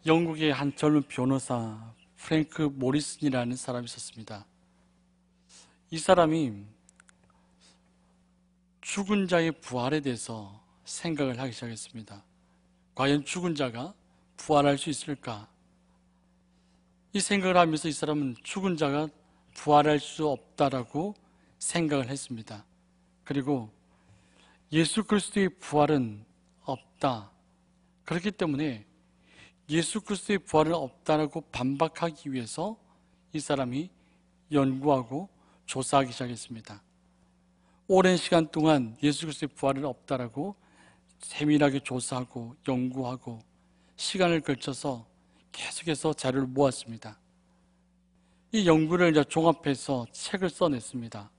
영국의 한 젊은 변호사 프랭크 모리슨이라는 사람이 있었습니다. 이 사람이 죽은 자의 부활에 대해서 생각을 하기 시작했습니다. 과연 죽은 자가 부활할 수 있을까? 이 생각을 하면서 이 사람은 죽은 자가 부활할 수 없다라고 생각을 했습니다. 그리고 예수 그리스도의 부활은 없다. 그렇기 때문에 예수 그리스도의 부활은 없다라고 반박하기 위해서 이 사람이 연구하고 조사하기 시작했습니다. 오랜 시간 동안 예수 그리스도의 부활은 없다라고 세밀하게 조사하고 연구하고 시간을 걸쳐서 계속해서 자료를 모았습니다. 이 연구를 이제 종합해서 책을 써냈습니다.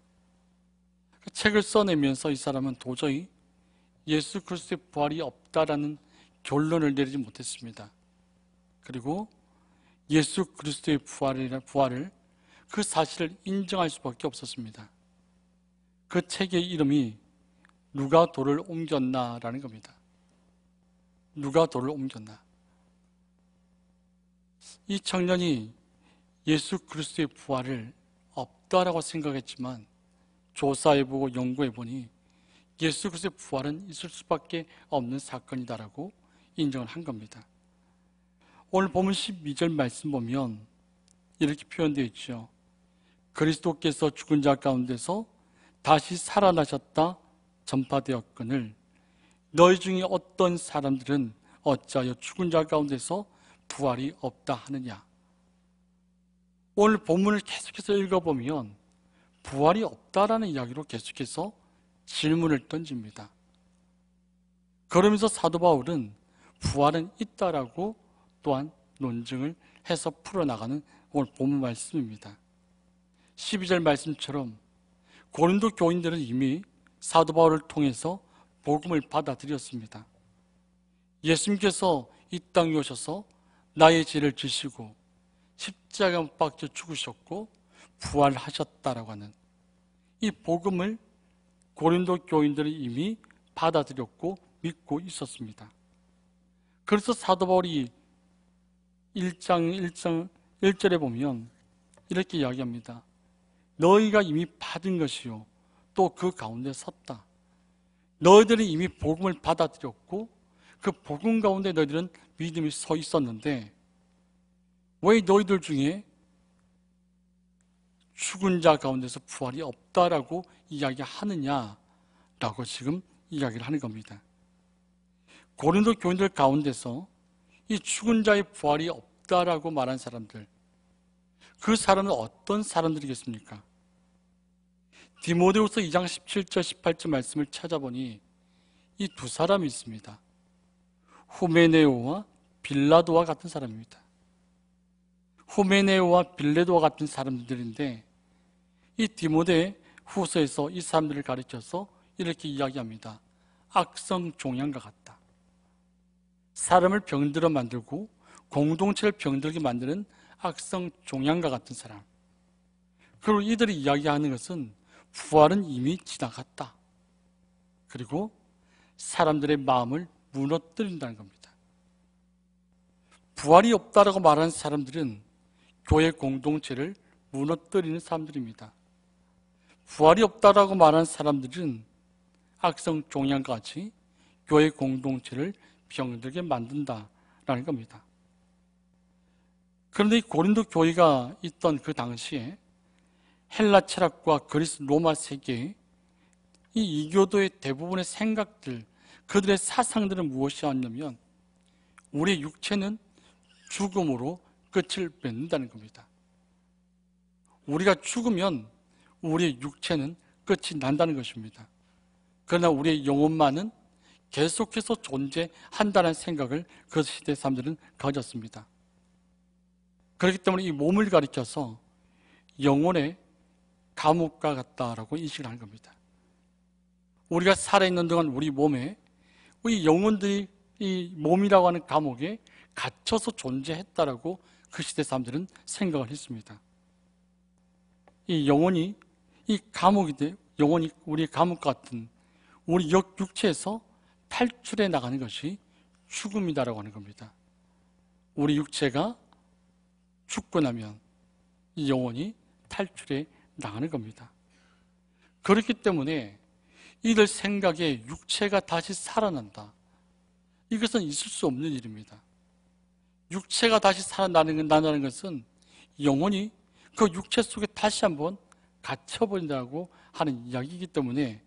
그 책을 써내면서 이 사람은 도저히 예수 그리스도의 부활이 없다라는 결론을 내리지 못했습니다. 그리고 예수 그리스도의 부활을 그 사실을 인정할 수밖에 없었습니다. 그 책의 이름이 누가 돌을 옮겼나라는 겁니다. 누가 돌을 옮겼나. 이 청년이 예수 그리스도의 부활을 없다라고 생각했지만 조사해보고 연구해보니 예수 그리스도의 부활은 있을 수밖에 없는 사건이다라고 인정을 한 겁니다. 오늘 본문 12절 말씀 보면 이렇게 표현되어 있죠. 그리스도께서 죽은 자 가운데서 다시 살아나셨다 전파되었거늘 너희 중에 어떤 사람들은 어찌하여 죽은 자 가운데서 부활이 없다 하느냐. 오늘 본문을 계속해서 읽어보면 부활이 없다라는 이야기로 계속해서 질문을 던집니다. 그러면서 사도 바울은 부활은 있다라고 또한 논증을 해서 풀어나가는 오늘 본문 말씀입니다. 12절 말씀처럼 고린도 교인들은 이미 사도 바울을 통해서 복음을 받아들였습니다. 예수님께서 이 땅에 오셔서 나의 죄를 지시고 십자가 못 박혀 죽으셨고 부활하셨다라고 하는 이 복음을 고린도 교인들은 이미 받아들였고 믿고 있었습니다. 그래서 사도 바울이 1장 1절에 보면 이렇게 이야기합니다. 너희가 이미 받은 것이요 또 그 가운데 섰다. 너희들이 이미 복음을 받아들였고 그 복음 가운데 너희들은 믿음이 서 있었는데 왜 너희들 중에 죽은 자 가운데서 부활이 없다라고 이야기하느냐라고 지금 이야기를 하는 겁니다. 고린도 교인들 가운데서 이 죽은 자의 부활이 없다라고 말한 사람들, 그 사람은 어떤 사람들이겠습니까? 디모데후서 2장 17절 18절 말씀을 찾아보니 이 두 사람이 있습니다. 후메네오와 빌라도와 같은 사람입니다. 후메네오와 빌라도와 같은 사람들인데 이 디모데 후서에서 이 사람들을 가리켜서 이렇게 이야기합니다. 악성 종양과 같다. 사람을 병들어 만들고 공동체를 병들게 만드는 악성 종양과 같은 사람. 그리고 이들이 이야기하는 것은 부활은 이미 지나갔다. 그리고 사람들의 마음을 무너뜨린다는 겁니다. 부활이 없다라고 말하는 사람들은 교회 공동체를 무너뜨리는 사람들입니다. 부활이 없다라고 말하는 사람들은 악성 종양과 같이 교회 공동체를 병들게 만든다라는 겁니다. 그런데 이 고린도 교회가 있던 그 당시에 헬라 철학과 그리스 로마 세계의 이 이교도의 대부분의 생각들, 그들의 사상들은 무엇이었냐면 우리의 육체는 죽음으로 끝을 맺는다는 겁니다. 우리가 죽으면 우리의 육체는 끝이 난다는 것입니다. 그러나 우리의 영혼만은 계속해서 존재한다는 생각을 그 시대 사람들은 가졌습니다. 그렇기 때문에 이 몸을 가리켜서 영혼의 감옥과 같다라고 인식을 하는 겁니다. 우리가 살아있는 동안 우리 몸에 우리 영혼들이 이 몸이라고 하는 감옥에 갇혀서 존재했다라고 그 시대 사람들은 생각을 했습니다. 이 영혼이 이 감옥이 돼, 영혼이 우리 감옥 같은 우리 육체에서 탈출해 나가는 것이 죽음이다라고 하는 겁니다. 우리 육체가 죽고 나면 이 영혼이 탈출해 나가는 겁니다. 그렇기 때문에 이들 생각에 육체가 다시 살아난다. 이것은 있을 수 없는 일입니다. 육체가 다시 살아나는 것은 영혼이 그 육체 속에 다시 한번 갇혀버린다고 하는 이야기이기 때문에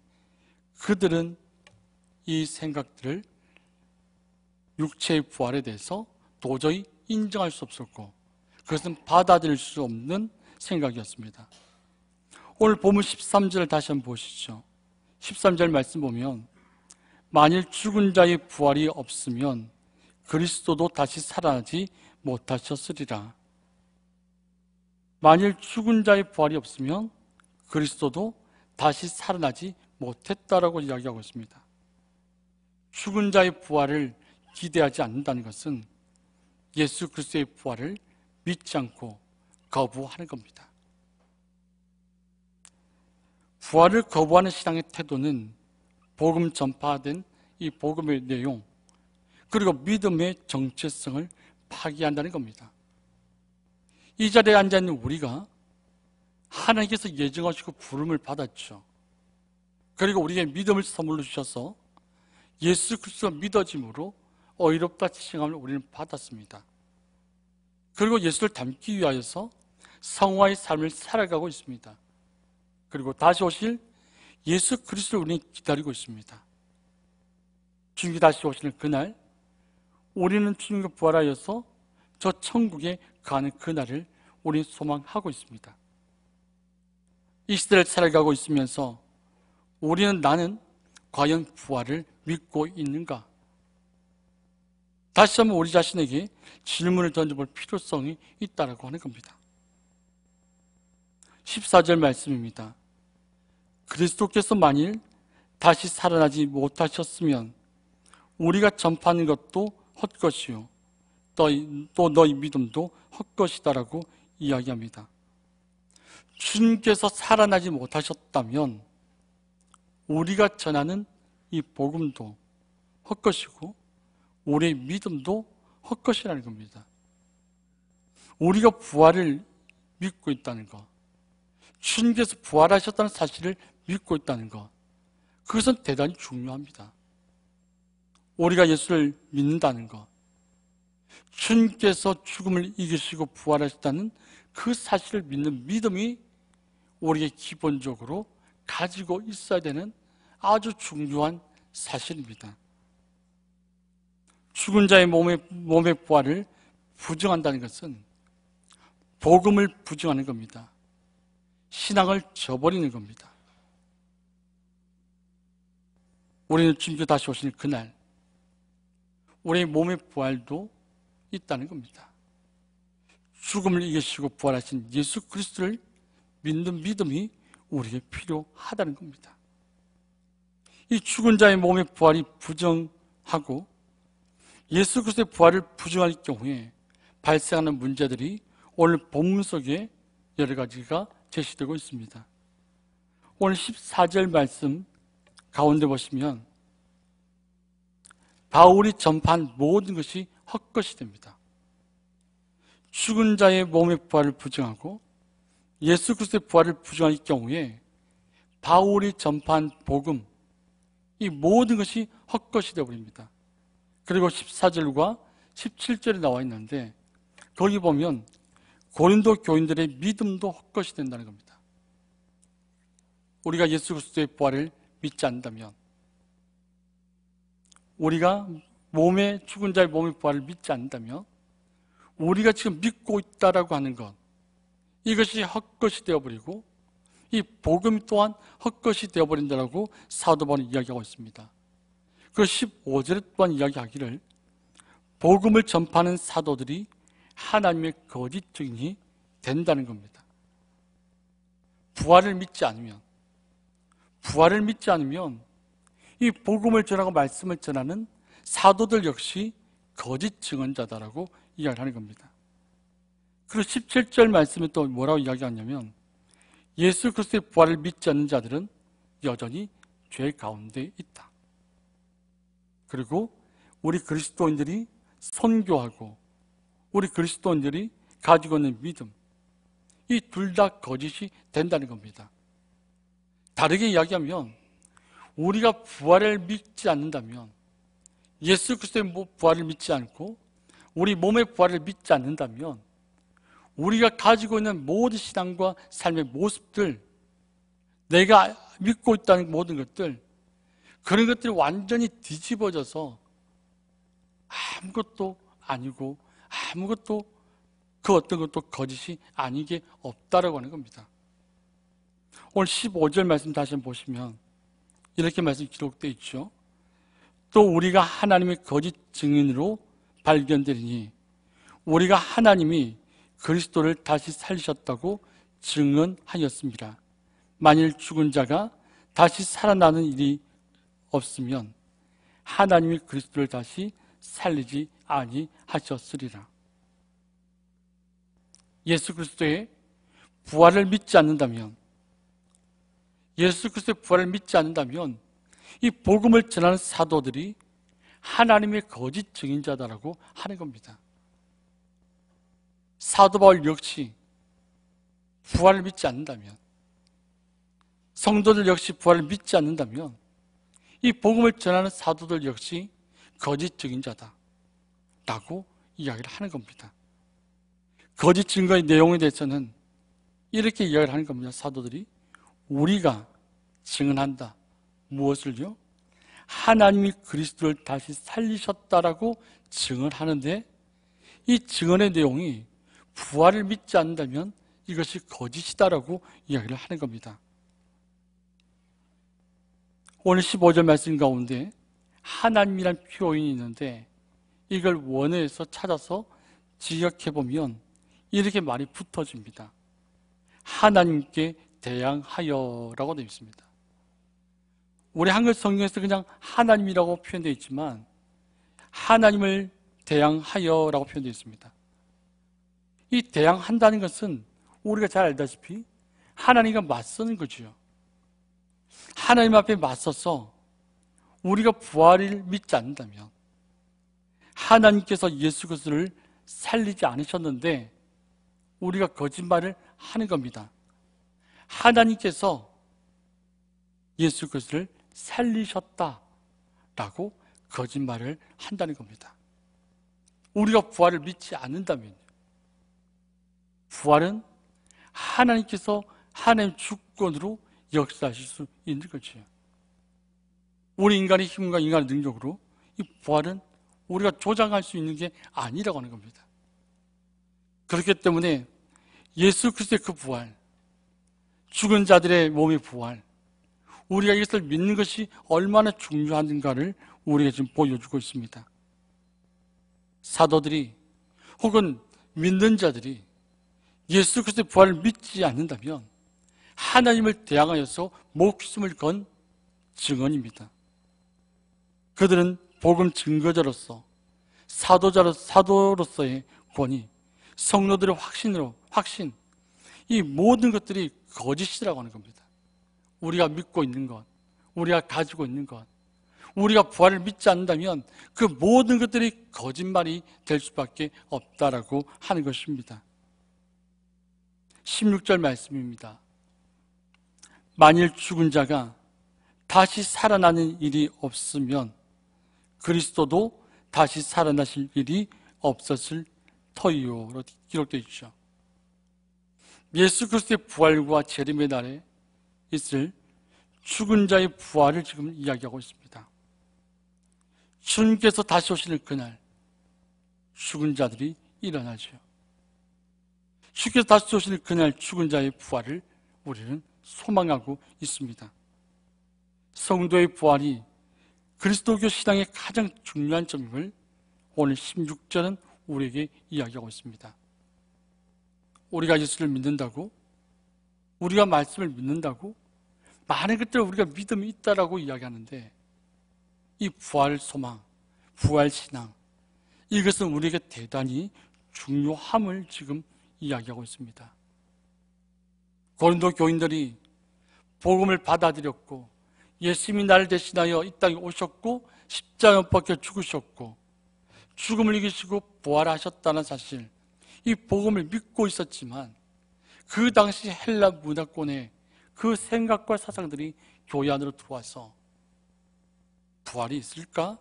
그들은 이 생각들을 육체의 부활에 대해서 도저히 인정할 수 없었고 그것은 받아들일 수 없는 생각이었습니다. 오늘 본문 13절을 다시 한번 보시죠. 13절 말씀 보면 만일 죽은 자의 부활이 없으면 그리스도도 다시 살아나지 못하셨으리라. 만일 죽은 자의 부활이 없으면 그리스도도 다시 살아나지 못했다라고 이야기하고 있습니다. 죽은 자의 부활을 기대하지 않는다는 것은 예수 그리스도의 부활을 믿지 않고 거부하는 겁니다. 부활을 거부하는 신앙의 태도는 복음 전파된 이 복음의 내용 그리고 믿음의 정체성을 파기한다는 겁니다. 이 자리에 앉아있는 우리가 하나님께서 예정하시고 부름을 받았죠. 그리고 우리에게 믿음을 선물로 주셔서 예수 그리스도가 믿어짐으로 어이롭다 칭함을 우리는 받았습니다. 그리고 예수를 닮기 위하여서 성화의 삶을 살아가고 있습니다. 그리고 다시 오실 예수 그리스도를 우리는 기다리고 있습니다. 주님이 다시 오시는 그날 우리는 주님과 부활하여서 저 천국에 가는 그날을 우리는 소망하고 있습니다. 이 시대를 살아가고 있으면서 나는 과연 부활을 믿고 있는가? 다시 한번 우리 자신에게 질문을 던져볼 필요성이 있다고 하는 겁니다. 14절 말씀입니다. 그리스도께서 만일 다시 살아나지 못하셨으면 우리가 전파하는 것도 헛것이요 또 너희 믿음도 헛것이다라고 이야기합니다. 주님께서 살아나지 못하셨다면 우리가 전하는 이 복음도 헛것이고 우리의 믿음도 헛것이라는 겁니다. 우리가 부활을 믿고 있다는 것, 주님께서 부활하셨다는 사실을 믿고 있다는 것, 그것은 대단히 중요합니다. 우리가 예수를 믿는다는 것, 주님께서 죽음을 이기시고 부활하셨다는 그 사실을 믿는 믿음이 우리에게 기본적으로 가지고 있어야 되는 아주 중요한 사실입니다. 죽은 자의 몸의 부활을 부정한다는 것은 복음을 부정하는 겁니다. 신앙을 저버리는 겁니다. 우리는 주님께서 다시 오시는 그날 우리의 몸의 부활도 있다는 겁니다. 죽음을 이기시고 부활하신 예수 그리스도를 믿는 믿음이 우리에게 필요하다는 겁니다. 이 죽은 자의 몸의 부활이 부정하고 예수 그리스도의 부활을 부정할 경우에 발생하는 문제들이 오늘 본문 속에 여러 가지가 제시되고 있습니다. 오늘 14절 말씀 가운데 보시면 바울이 전파한 모든 것이 헛것이 됩니다. 죽은 자의 몸의 부활을 부정하고 예수 그리스도의 부활을 부정할 경우에 바울이 전파한 복음, 이 모든 것이 헛것이 되어버립니다. 그리고 14절과 17절에 나와 있는데 거기 보면 고린도 교인들의 믿음도 헛것이 된다는 겁니다. 우리가 예수 그리스도의 부활을 믿지 않는다면, 우리가 죽은 자의 몸의 부활을 믿지 않는다면 우리가 지금 믿고 있다라고 하는 것, 이것이 헛것이 되어버리고 이 복음 또한 헛것이 되어버린다라고 사도 바울은 이야기하고 있습니다. 그 15절에 또한 이야기하기를 복음을 전파하는 사도들이 하나님의 거짓 증인이 된다는 겁니다. 부활을 믿지 않으면 이 복음을 전하고 말씀을 전하는 사도들 역시 거짓 증언자다라고 이야기하는 겁니다. 그리고 17절 말씀에 또 뭐라고 이야기하냐면 예수 그리스도의 부활을 믿지 않는 자들은 여전히 죄 가운데 있다. 그리고 우리 그리스도인들이 선교하고 우리 그리스도인들이 가지고 있는 믿음, 이 둘 다 거짓이 된다는 겁니다. 다르게 이야기하면 우리가 부활을 믿지 않는다면, 예수 그리스도의 부활을 믿지 않고 우리 몸의 부활을 믿지 않는다면, 우리가 가지고 있는 모든 신앙과 삶의 모습들, 내가 믿고 있다는 모든 것들, 그런 것들이 완전히 뒤집어져서 아무것도 아니고 아무것도 그 어떤 것도 거짓이 아니게 없다라고 하는 겁니다. 오늘 15절 말씀 다시 한번 보시면 이렇게 말씀 기록되어 있죠. 또 우리가 하나님의 거짓 증인으로 발견되리니 우리가 하나님이 그리스도를 다시 살리셨다고 증언하였습니다. 만일 죽은 자가 다시 살아나는 일이 없으면 하나님이 그리스도를 다시 살리지 아니하셨으리라. 예수 그리스도의 부활을 믿지 않는다면, 예수 그리스도의 부활을 믿지 않는다면 이 복음을 전하는 사도들이 하나님의 거짓 증인자다라고 하는 겁니다. 사도 바울 역시 부활을 믿지 않는다면, 성도들 역시 부활을 믿지 않는다면 이 복음을 전하는 사도들 역시 거짓 증인자다 라고 이야기를 하는 겁니다. 거짓 증거의 내용에 대해서는 이렇게 이야기를 하는 겁니다. 사도들이 우리가 증언한다. 무엇을요? 하나님이 그리스도를 다시 살리셨다라고 증언하는데, 이 증언의 내용이 부활을 믿지 않는다면 이것이 거짓이다라고 이야기를 하는 겁니다. 오늘 15절 말씀 가운데 하나님이란 표현이 있는데, 이걸 원어에서 찾아서 지역해보면 이렇게 말이 붙어집니다. 하나님께 대항하여라고 되어 있습니다. 우리 한글 성경에서 그냥 하나님이라고 표현되어 있지만 하나님을 대항하여라고 표현되어 있습니다. 이 대항한다는 것은 우리가 잘 알다시피 하나님과 맞서는 거죠. 하나님 앞에 맞서서 우리가 부활을 믿지 않는다면, 하나님께서 예수 그리스도를 살리지 않으셨는데 우리가 거짓말을 하는 겁니다. 하나님께서 예수 그리스도를 살리셨다라고 거짓말을 한다는 겁니다. 우리가 부활을 믿지 않는다면, 부활은 하나님께서 하나님 주권으로 역사하실 수 있는 거죠. 우리 인간의 힘과 인간의 능력으로 이 부활은 우리가 조장할 수 있는 게 아니라고 하는 겁니다. 그렇기 때문에 예수 그리스도의 그 부활, 죽은 자들의 몸의 부활, 우리가 이것을 믿는 것이 얼마나 중요한가를 우리에게 지금 보여주고 있습니다. 사도들이 혹은 믿는 자들이 예수 그리스도의 부활을 믿지 않는다면 하나님을 대항하여서 목숨을 건 증언입니다. 그들은 복음 증거자로서, 사도로서의 권위, 성도들의 확신, 이 모든 것들이 거짓이라고 하는 겁니다. 우리가 믿고 있는 것, 우리가 가지고 있는 것, 우리가 부활을 믿지 않는다면 그 모든 것들이 거짓말이 될 수밖에 없다라고 하는 것입니다. 16절 말씀입니다. 만일 죽은 자가 다시 살아나는 일이 없으면 그리스도도 다시 살아나실 일이 없었을 터이요로 기록되어 있죠. 예수 그리스도의 부활과 재림의 날에 있을 죽은 자의 부활을 지금 이야기하고 있습니다. 주님께서 다시 오시는 그날 죽은 자들이 일어나죠. 주께서 다시 오시는 그날 죽은 자의 부활을 우리는 소망하고 있습니다. 성도의 부활이 그리스도교 신앙의 가장 중요한 점임을 오늘 16절은 우리에게 이야기하고 있습니다. 우리가 예수를 믿는다고, 우리가 말씀을 믿는다고, 많은 것들을 우리가 믿음이 있다라고 이야기하는데, 이 부활 소망, 부활 신앙, 이것은 우리에게 대단히 중요함을 지금 이야기하고 있습니다. 고린도 교인들이 복음을 받아들였고 예수님이 나를 대신하여 이 땅에 오셨고 십자가 못 박혀 죽으셨고 죽음을 이기시고 부활하셨다는 사실, 이 복음을 믿고 있었지만 그 당시 헬라 문화권의 그 생각과 사상들이 교회 안으로 들어와서 부활이 있을까?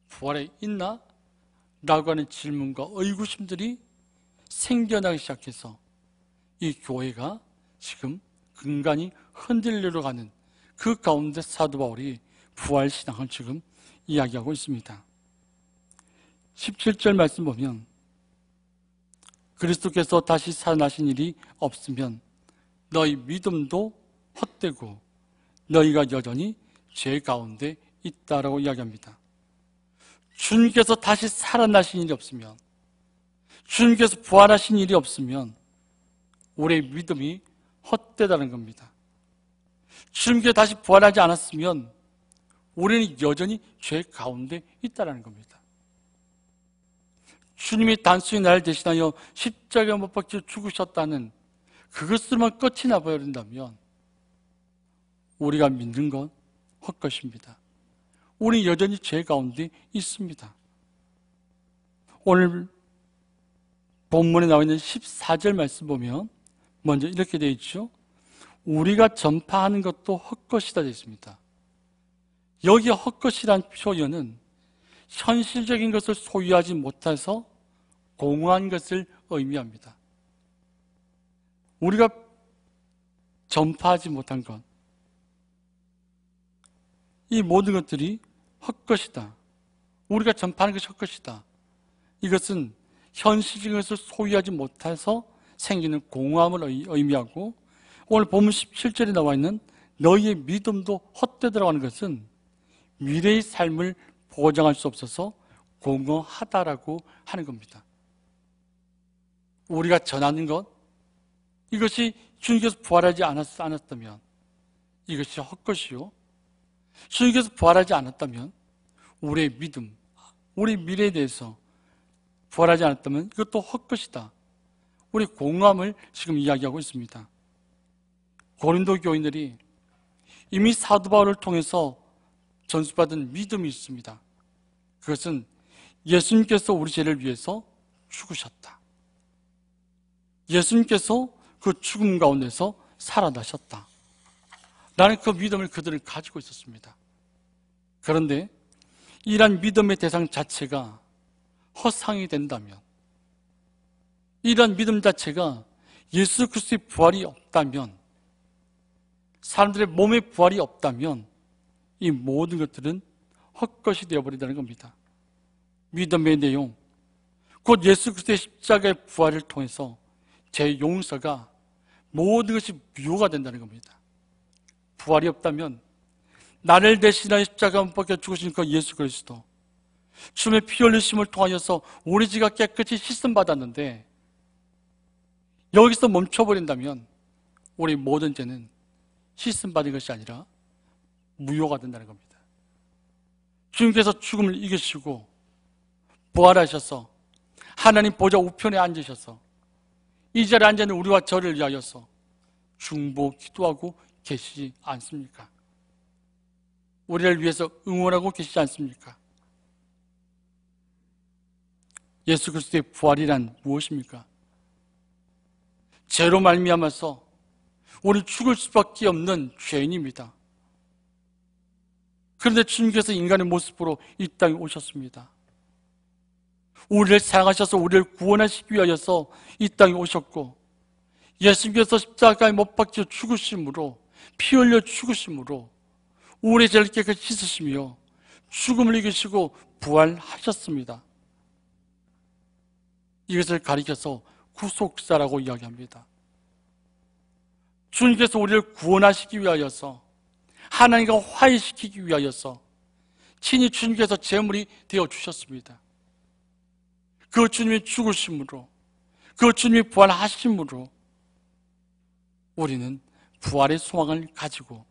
부활이 있나? 라고 하는 질문과 의구심들이 생겨나기 시작해서 이 교회가 지금 근간이 흔들리러 가는 그 가운데 사도 바울이 부활신앙을 지금 이야기하고 있습니다. 17절 말씀 보면 그리스도께서 다시 살아나신 일이 없으면 너희 믿음도 헛되고 너희가 여전히 죄 가운데 있다라고 이야기합니다. 주님께서 다시 살아나신 일이 없으면, 주님께서 부활하신 일이 없으면 우리의 믿음이 헛되다는 겁니다. 주님께서 다시 부활하지 않았으면 우리는 여전히 죄 가운데 있다는 겁니다. 주님이 단순히 나를 대신하여 십자가에 못 박혀 죽으셨다는 그것으로만 끝이 나버린다면 우리가 믿는 건 헛것입니다. 우리 여전히 죄 가운데 있습니다. 오늘 본문에 나와 있는 14절 말씀 보면 먼저 이렇게 되어 있죠. 우리가 전파하는 것도 헛것이다 되어 있습니다. 여기 헛것이란 표현은 현실적인 것을 소유하지 못해서 공허한 것을 의미합니다. 우리가 전파하지 못한 것, 이 모든 것들이 헛것이다. 우리가 전파하는 것이 헛것이다. 이것은 현실적인 것을 소유하지 못해서 생기는 공허함을 의미하고, 오늘 본문 17절에 나와 있는 너희의 믿음도 헛되더라고 하는 것은 미래의 삶을 보장할 수 없어서 공허하다라고 하는 겁니다. 우리가 전하는 것, 이것이 주님께서 부활하지 않았다면 이것이 헛것이요, 주님께서 부활하지 않았다면 우리의 믿음, 우리 미래에 대해서 부활하지 않았다면 이것도 헛것이다. 우리 공허함을 지금 이야기하고 있습니다. 고린도 교인들이 이미 사도 바울을 통해서 전수받은 믿음이 있습니다. 그것은 예수님께서 우리 죄를 위해서 죽으셨다. 예수님께서 그 죽음 가운데서 살아나셨다. 나는 그 믿음을 그들은 가지고 있었습니다. 그런데 이러한 믿음의 대상 자체가 허상이 된다면, 이러한 믿음 자체가 예수 그리스도의 부활이 없다면, 사람들의 몸의 부활이 없다면 이 모든 것들은 헛것이 되어버린다는 겁니다. 믿음의 내용, 곧 예수 그리스도의 십자가의 부활을 통해서 제 용서가 모든 것이 묘가 된다는 겁니다. 부활이 없다면 나를 대신하여 십자가 못 박혀 죽으신 그 예수 그리스도, 주님의 피 흘리심을 통하여서 우리 죄가 깨끗이 씻음받았는데 여기서 멈춰버린다면 우리 모든 죄는 씻음받은 것이 아니라 무효가 된다는 겁니다. 주님께서 죽음을 이기시고 부활하셔서 하나님 보좌 우편에 앉으셔서 이 자리에 앉아 있는 우리와 저를 위하여서 중보 기도하고 계시지 않습니까? 우리를 위해서 응원하고 계시지 않습니까? 예수 그리스도의 부활이란 무엇입니까? 죄로 말미암아서 우리 죽을 수밖에 없는 죄인입니다. 그런데 주님께서 인간의 모습으로 이 땅에 오셨습니다. 우리를 사랑하셔서 우리를 구원하시기 위하여서 이 땅에 오셨고, 예수님께서 십자가에 못 박혀 죽으심으로, 피 흘려 죽으심으로 우리의 죄를 깨끗이 씻으시며 죽음을 이기시고 부활하셨습니다. 이것을 가리켜서 구속사라고 이야기합니다. 주님께서 우리를 구원하시기 위하여서, 하나님과 화해시키기 위하여서 친히 주님께서 제물이 되어주셨습니다. 그 주님의 죽으심으로, 그 주님의 부활하심으로 우리는 부활의 소망을 가지고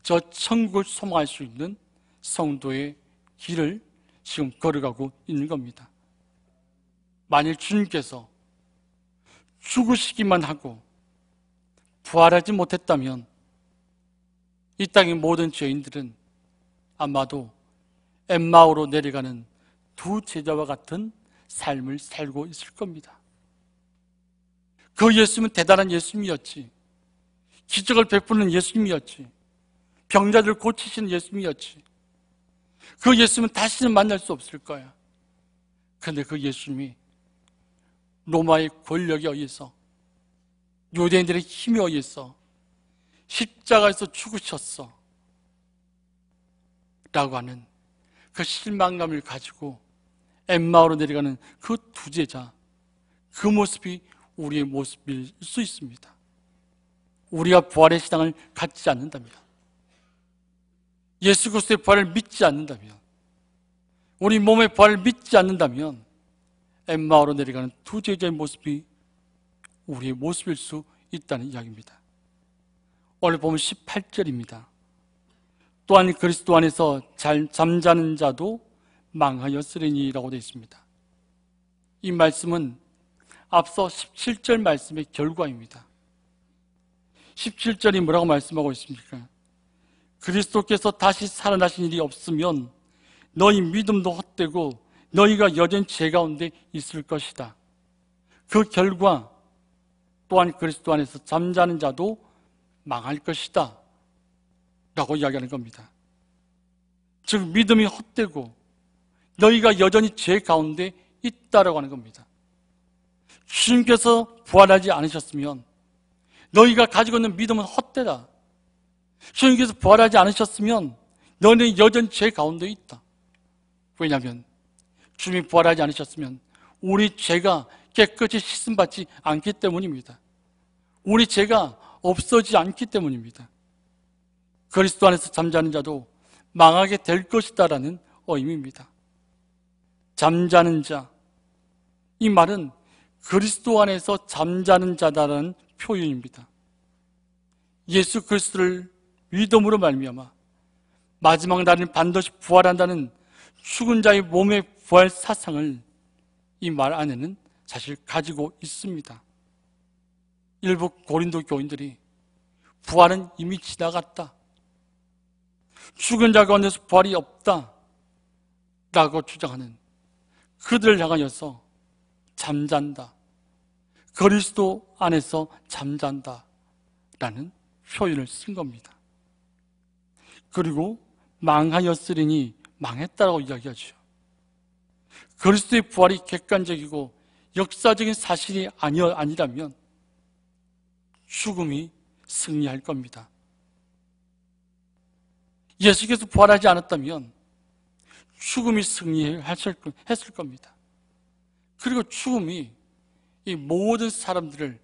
저 천국을 소망할 수 있는 성도의 길을 지금 걸어가고 있는 겁니다. 만일 주님께서 죽으시기만 하고 부활하지 못했다면 이 땅의 모든 죄인들은 아마도 엠마오로 내려가는 두 제자와 같은 삶을 살고 있을 겁니다. 그 예수님은 대단한 예수님이었지. 기적을 베푸는 예수님이었지. 병자들을 고치시는 예수님이었지. 그 예수님은 다시는 만날 수 없을 거야. 그런데 그 예수님이 로마의 권력에 의해서, 유대인들의 힘에 의해서 십자가에서 죽으셨어 라고 하는 그 실망감을 가지고 엠마오로 내려가는 그 두 제자, 그 모습이 우리의 모습일 수 있습니다. 우리가 부활의 신앙을 갖지 않는다면, 예수 그리스도의 부활을 믿지 않는다면, 우리 몸의 부활을 믿지 않는다면 엠마오로 내려가는 두 제자의 모습이 우리의 모습일 수 있다는 이야기입니다. 오늘 보면 18절입니다. 또한 그리스도 안에서 잠자는 자도 망하였으리니라고 되어 있습니다. 이 말씀은 앞서 17절 말씀의 결과입니다. 17절이 뭐라고 말씀하고 있습니까? 그리스도께서 다시 살아나신 일이 없으면 너희 믿음도 헛되고 너희가 여전히 죄 가운데 있을 것이다. 그 결과 또한 그리스도 안에서 잠자는 자도 망할 것이다 라고 이야기하는 겁니다. 즉 믿음이 헛되고 너희가 여전히 죄 가운데 있다라고 하는 겁니다. 주님께서 부활하지 않으셨으면 너희가 가지고 있는 믿음은 헛되다. 주님께서 부활하지 않으셨으면 너희는 여전히 죄 가운데 있다. 왜냐하면 주님이 부활하지 않으셨으면 우리 죄가 깨끗이 씻음받지 않기 때문입니다. 우리 죄가 없어지지 않기 때문입니다. 그리스도 안에서 잠자는 자도 망하게 될 것이다라는 의미입니다. 잠자는 자, 이 말은 그리스도 안에서 잠자는 자다라는 표현입니다. 예수 그리스도를 믿음으로 말미암아 마지막 날에는 반드시 부활한다는 죽은 자의 몸의 부활 사상을 이 말 안에는 사실 가지고 있습니다. 일부 고린도 교인들이 부활은 이미 지나갔다, 죽은 자 가운데서 부활이 없다 라고 주장하는 그들을 향하여서 잠잔다, 그리스도 안에서 잠잔다 라는 표현을 쓴 겁니다. 그리고 망하였으리니 망했다라고 이야기하죠. 그리스도의 부활이 객관적이고 역사적인 사실이 아니라면 죽음이 승리할 겁니다. 예수께서 부활하지 않았다면 죽음이 승리했을 겁니다. 그리고 죽음이 이 모든 사람들을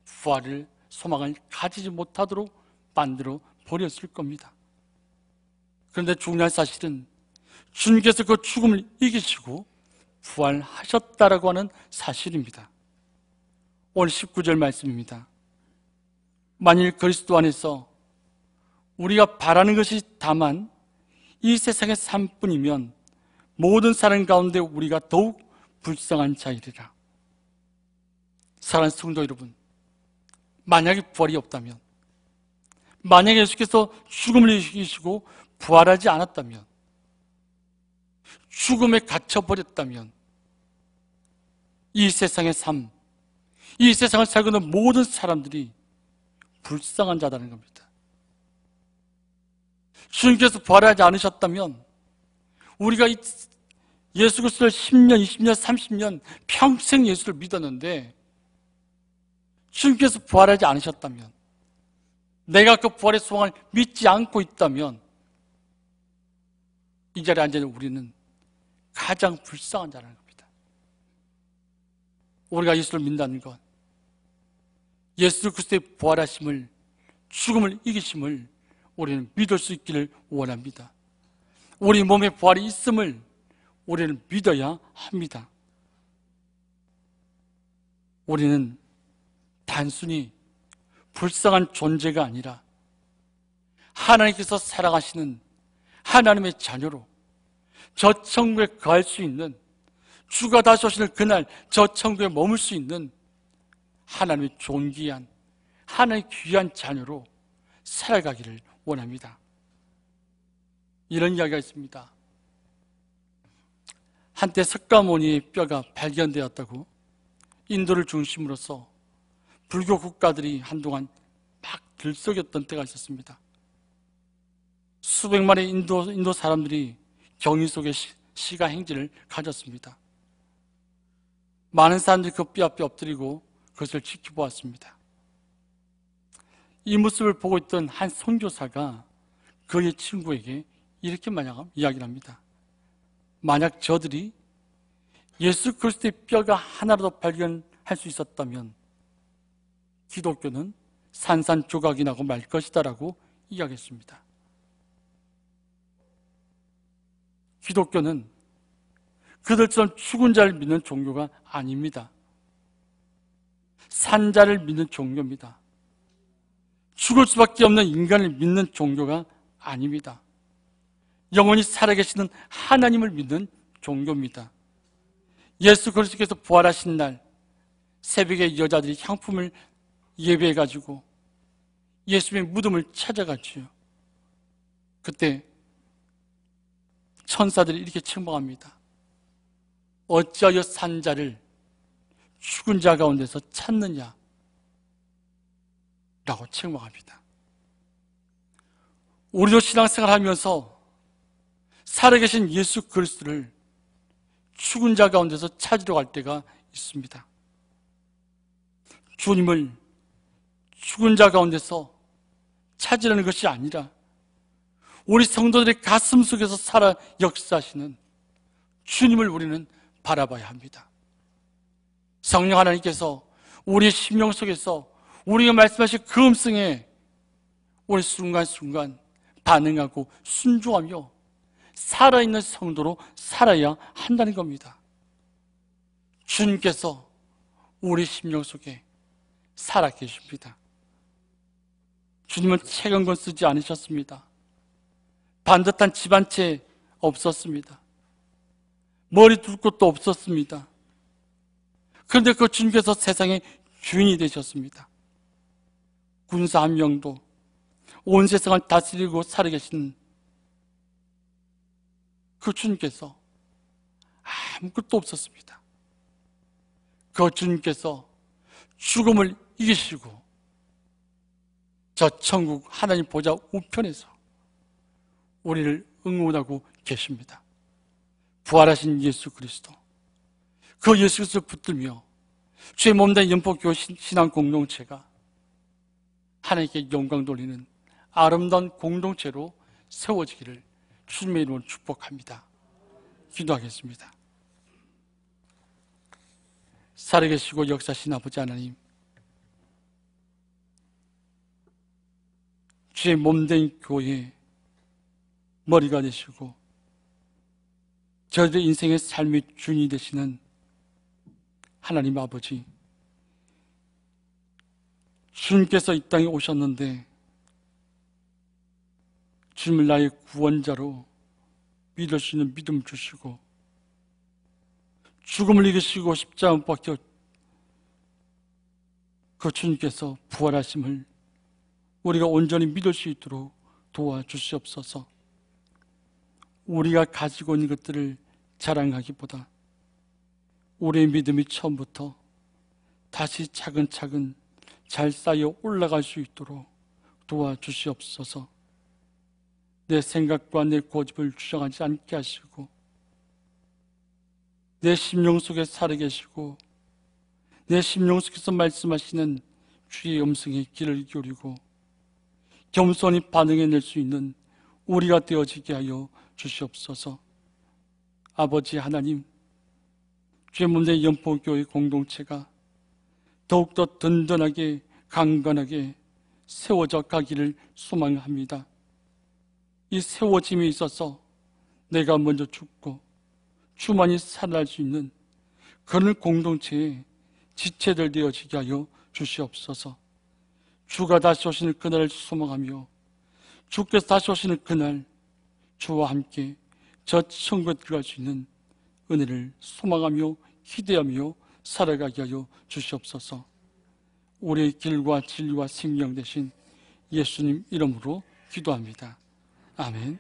부활을, 소망을 가지지 못하도록 만들어 버렸을 겁니다. 그런데 중요한 사실은 주님께서 그 죽음을 이기시고 부활하셨다라고 하는 사실입니다. 오늘 19절 말씀입니다. 만일 그리스도 안에서 우리가 바라는 것이 다만 이 세상의 삶뿐이면 모든 사람 가운데 우리가 더욱 불쌍한 자이리라. 사랑하는 성도 여러분, 만약에 부활이 없다면, 만약에 예수께서 죽음을 이기시고 부활하지 않았다면, 죽음에 갇혀버렸다면 이 세상의 삶, 이 세상을 살고 있는 모든 사람들이 불쌍한 자라는 겁니다. 주님께서 부활하지 않으셨다면 우리가 예수 그리스도를 10년, 20년, 30년 평생 예수를 믿었는데 주님께서 부활하지 않으셨다면, 내가 그 부활의 소망을 믿지 않고 있다면 이 자리에 앉아있는 우리는 가장 불쌍한 자라는 겁니다. 우리가 예수를 믿는다는 것, 예수 그리스도의 부활하심을, 죽음을 이기심을 우리는 믿을 수 있기를 원합니다. 우리 몸에 부활이 있음을 우리는 믿어야 합니다. 우리는 단순히 불쌍한 존재가 아니라 하나님께서 사랑하시는 하나님의 자녀로 저 천국에 거할 수 있는, 주가 다시 오시는 그날 저 천국에 머물 수 있는 하나님의 존귀한, 하나님의 귀한 자녀로 살아가기를 원합니다. 이런 이야기가 있습니다. 한때 석가모니의 뼈가 발견되었다고 인도를 중심으로서 불교 국가들이 한동안 막 들썩였던 때가 있었습니다. 수백만의 인도 사람들이 경의 속에 시가 행진을 가졌습니다. 많은 사람들이 그 뼈 앞에 엎드리고 그것을 지켜보았습니다. 이 모습을 보고 있던 한 선교사가 그의 친구에게 이렇게 이야기를 합니다. 만약 저들이 예수 그리스도의 뼈가 하나라도 발견할 수 있었다면 기독교는 산산조각이 나고 말 것이다라고 이야기했습니다. 기독교는 그들처럼 죽은 자를 믿는 종교가 아닙니다. 산 자를 믿는 종교입니다. 죽을 수밖에 없는 인간을 믿는 종교가 아닙니다. 영원히 살아계시는 하나님을 믿는 종교입니다. 예수 그리스도께서 부활하신 날 새벽에 여자들이 향품을 예배해가지고 예수님의 무덤을 찾아갔지요. 그때 천사들이 이렇게 책망합니다. 어찌하여 산자를 죽은 자 가운데서 찾느냐? 라고 책망합니다. 우리도 신앙생활하면서 살아계신 예수 그리스도를 죽은 자 가운데서 찾으러 갈 때가 있습니다. 주님을 죽은 자 가운데서 찾으려는 것이 아니라 우리 성도들의 가슴 속에서 살아 역사하시는 주님을 우리는 바라봐야 합니다. 성령 하나님께서 우리의 심령 속에서 우리가 말씀하신 그 음성에 우리 순간순간 반응하고 순종하며 살아있는 성도로 살아야 한다는 겁니다. 주님께서 우리 심령 속에 살아 계십니다. 주님은 책 한 권 쓰지 않으셨습니다. 반듯한 집 한 채 없었습니다. 머리 둘 곳도 없었습니다. 그런데 그 주님께서 세상의 주인이 되셨습니다. 군사 한 명도 온 세상을 다스리고 살아계신 그 주님께서 아무것도 없었습니다. 그 주님께서 죽음을 이기시고 저 천국 하나님 보좌 우편에서 우리를 응원하고 계십니다. 부활하신 예수 그리스도, 그 예수 그리스도를 붙들며 주의 몸된 연포교회 신앙 공동체가 하나님께 영광 돌리는 아름다운 공동체로 세워지기를 주님의 이름으로 축복합니다. 기도하겠습니다. 살아계시고 역사하신 아버지 하나님, 주의 몸된 교회의 머리가 되시고 저희들의 인생의 삶의 주인이 되시는 하나님 아버지, 주님께서 이 땅에 오셨는데 주님을 나의 구원자로 믿을 수 있는 믿음 주시고 죽음을 이기시고 십자가 못 박혀 그 주님께서 부활하심을 우리가 온전히 믿을 수 있도록 도와주시옵소서. 우리가 가지고 있는 것들을 자랑하기보다 우리의 믿음이 처음부터 다시 차근차근 잘 쌓여 올라갈 수 있도록 도와주시옵소서. 내 생각과 내 고집을 주장하지 않게 하시고 내 심령 속에 살아계시고 내 심령 속에서 말씀하시는 주의 음성에 귀를 기울이고 겸손히 반응해낼 수 있는 우리가 되어지게 하여 주시옵소서. 아버지 하나님, 주의 몸된 연포교회 공동체가 더욱더 든든하게 강건하게 세워져 가기를 소망합니다. 이 세워짐에 있어서 내가 먼저 죽고 주만이 살아날 수 있는 그런 공동체의 지체들 되어지게 하여 주시옵소서. 주가 다시 오시는 그날을 소망하며 주께서 다시 오시는 그날 주와 함께 저 천국에 들어갈 수 있는 은혜를 소망하며 기대하며 살아가게 하여 주시옵소서. 우리의 길과 진리와 생명 되신 예수님 이름으로 기도합니다. 아멘.